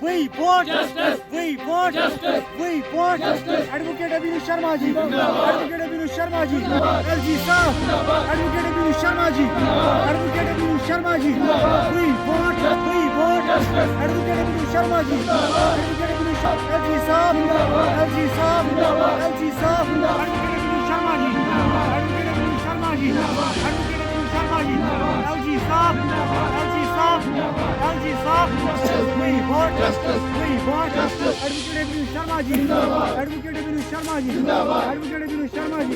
We want justice. We want justice. We want justice. Advocate Abhinu Sharma ji. Advocate Abhinu Sharma ji. LG Saab. Advocate Abhinu Sharma ji. Advocate Abhinu Sharma ji. We want justice. Advocate Abhinu Sharma ji. Advocate Abhinu Sharma. LG Saab. LG Saab. LG Saab. Advocate Abhinu Sharma ji. Advocate Abhinu Sharma ji. Advocate Abhinu Sharma ji. LG Saab. LG Saab. LG Saab. We want justice. We want justice. Advocate Abhinu Sharma ji. Advocate Abhinu Sharma ji. Advocate Abhinu Sharma ji.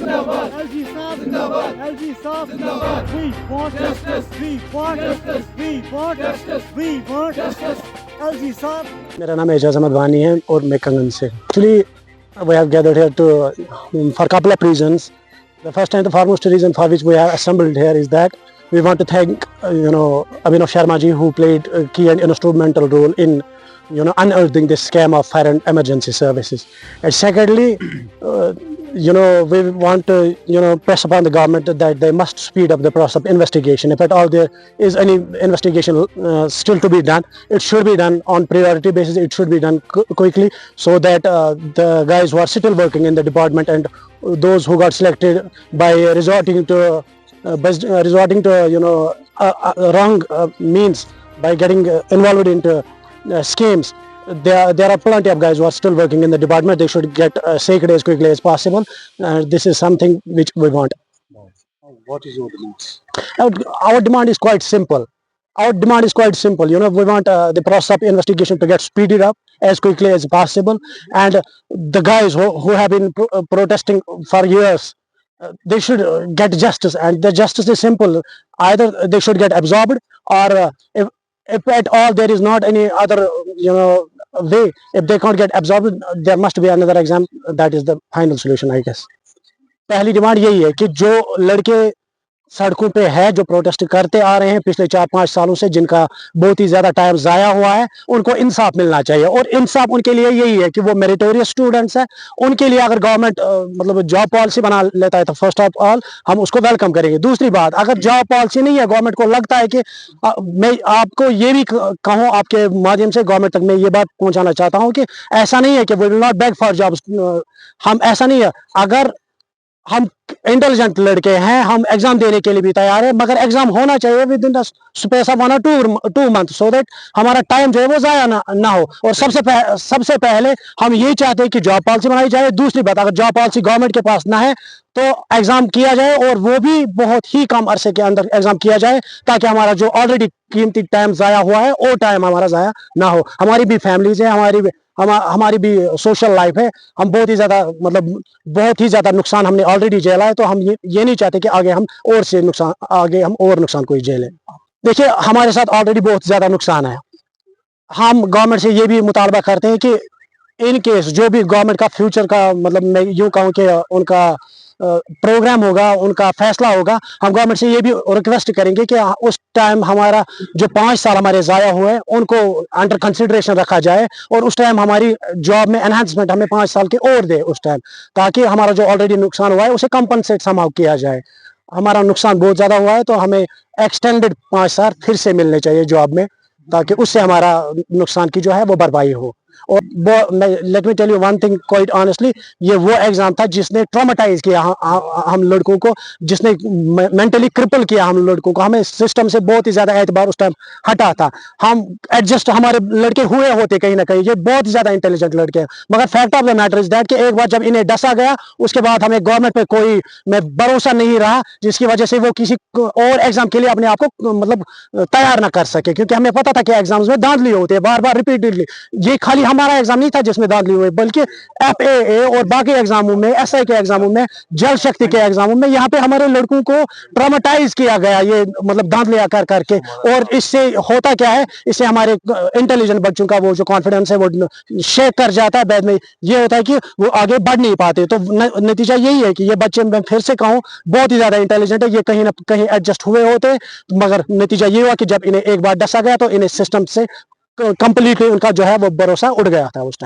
LG Saab. LG Saab. We want justice. We want justice. We want justice. We want justice. LG Saab. मेरा नाम एजाज अहमद वानी है और मैं कंगन से Actually, we have gathered here for a couple of reasons. The first and the foremost reason for which we have assembled here is that we want to thank Abhinav Sharma ji, who played a key and instrumental role in unearthing this scam of fire and emergency services. And secondly, we want to press upon the government that they must speed up the process of investigation. If at all there is any investigation still to be done, it should be done on priority basis. It should be done quickly, so that the guys who are still working in the department and those who got selected by resorting to wrong means, by getting involved into schemes. There are plenty of guys who are still working in the department. They should get sacked as quickly as possible. This is something which we want. What is your demand? Our demand is quite simple. We want the process of investigation to get speeded up as quickly as possible. And the guys who have been protesting for years, they should get justice. And the justice is simple. Either they should get absorbed, or if at all there is not any other way, if they can't get absorbed, there must be another exam. That is the final solution, I guess. पहली demand यही है कि जो लड़के सड़कों पे है, जो प्रोटेस्ट करते आ रहे हैं पिछले 4-5 सालों से, जिनका बहुत ही ज्यादा टाइम जाया हुआ है, उनको इंसाफ मिलना चाहिए. और इंसाफ उनके लिए यही है कि वो मेरिटोरियस स्टूडेंट्स हैं. उनके लिए अगर गवर्नमेंट जॉब पॉलिसी बना लेता है तो फर्स्ट ऑफ ऑल हम उसको वेलकम करेंगे. दूसरी बात, अगर जॉब पॉलिसी नहीं है, गवर्नमेंट को लगता है कि मैं आपको ये भी कहूँ, आपके माध्यम से गवर्नमेंट तक मैं ये बात पहुंचाना चाहता हूँ कि ऐसा नहीं है कि we will not beg for jobs. हम ऐसा नहीं है. अगर हम इंटेलिजेंट लड़के हैं, हम एग्जाम देने के लिए भी तैयार है, मगर एग्जाम होना चाहिए with in the space of 1 or 2 months, so that हमारा टाइम जो है वो जाया ना हो. और सबसे पहले हम यही चाहते हैं कि जॉब पॉलिसी बनाई जाए. दूसरी बात, अगर जॉब पॉलिसी गवर्नमेंट के पास ना है तो एग्जाम किया जाए, और वो भी बहुत ही कम अरसे के अंदर एग्जाम किया जाए, ताकि हमारा जो ऑलरेडी कीमती टाइम जाया हुआ है वो टाइम हमारा जाया ना हो. हमारी भी फैमिलीज है, हमारी भी सोशल लाइफ है. हम बहुत ही ज्यादा नुकसान हमने ऑलरेडी झेला है, तो हम ये नहीं चाहते कि आगे हम और नुकसान कोई झेलें. देखिए, हमारे साथ ऑलरेडी बहुत ज्यादा नुकसान है. हम गवर्नमेंट से ये भी मुतालबा करते हैं कि इन केस जो भी गवर्नमेंट का फ्यूचर का मैं यूँ कहूँ कि उनका प्रोग्राम होगा, उनका फैसला होगा, हम गवर्नमेंट से ये भी रिक्वेस्ट करेंगे कि उस टाइम हमारा जो 5 साल हमारे ज़ाया हुए हैं उनको अंडर कंसिडरेशन रखा जाए, और उस टाइम हमारी जॉब में एनहांसमेंट हमें 5 साल के और दे उस टाइम, ताकि हमारा जो ऑलरेडी नुकसान हुआ है उसे कंपनसेट समाप्त किया जाए. हमारा नुकसान बहुत ज़्यादा हुआ है, तो हमें एक्सटेंडेड 5 साल फिर से मिलने चाहिए जॉब में, ताकि उससे हमारा नुकसान की जो है वो भरपाई हो. और let me tell you one thing quite honestly, ये वो एग्जाम था जिसने ट्रॉमेटाइज किया हम लड़कों को, जिसने मेंटली क्रिपल किया हम लड़कों को. हमें सिस्टम से बहुत ही ज्यादा एतबार उस टाइम हटा था. हम एडजस्ट हमारे लड़के हुए होते कहीं ना कहीं, ये बहुत ही ज्यादा इंटेलिजेंट लड़के हैं, मगर fact of the matter is that कि एक बार जब इन्हें डसा गया, उसके बाद हमें गवर्नमेंट पे कोई भरोसा नहीं रहा, जिसकी वजह से वो किसी और एग्जाम के लिए अपने आप को तैयार ना कर सके, क्योंकि हमें पता था कि एग्जाम्स में धांधली होती है बार बार रिपीटेडली. ये खाली हमारा एग्जाम नहीं था जिसमें धांधली हुई, बल्कि FAA और बाकी एग्जामों में, SI के एग्जामों में, जल शक्ति के एग्जामों में, यहाँ पे हमारे लड़कों को ट्रॉमेटाइज किया गया, ये धांधलियां कर करके. और इससे होता क्या है, इससे हमारे इंटेलिजेंट बच्चों का वो जो कॉन्फिडेंस है वो शेक कर जाता है. बाद में ये होता है कि वो आगे बढ़ नहीं पाते. तो नतीजा यही है कि ये बच्चे, मैं फिर से कहूँ, बहुत ही ज्यादा इंटेलिजेंट है, ये कहीं ना कहीं एडजस्ट हुए होते, मगर नतीजा ये हुआ कि जब इन्हें एक बार डसा गया तो इन्हें सिस्टम से कंप्लीटली उनका जो है वो भरोसा उड़ गया था उस टाइम.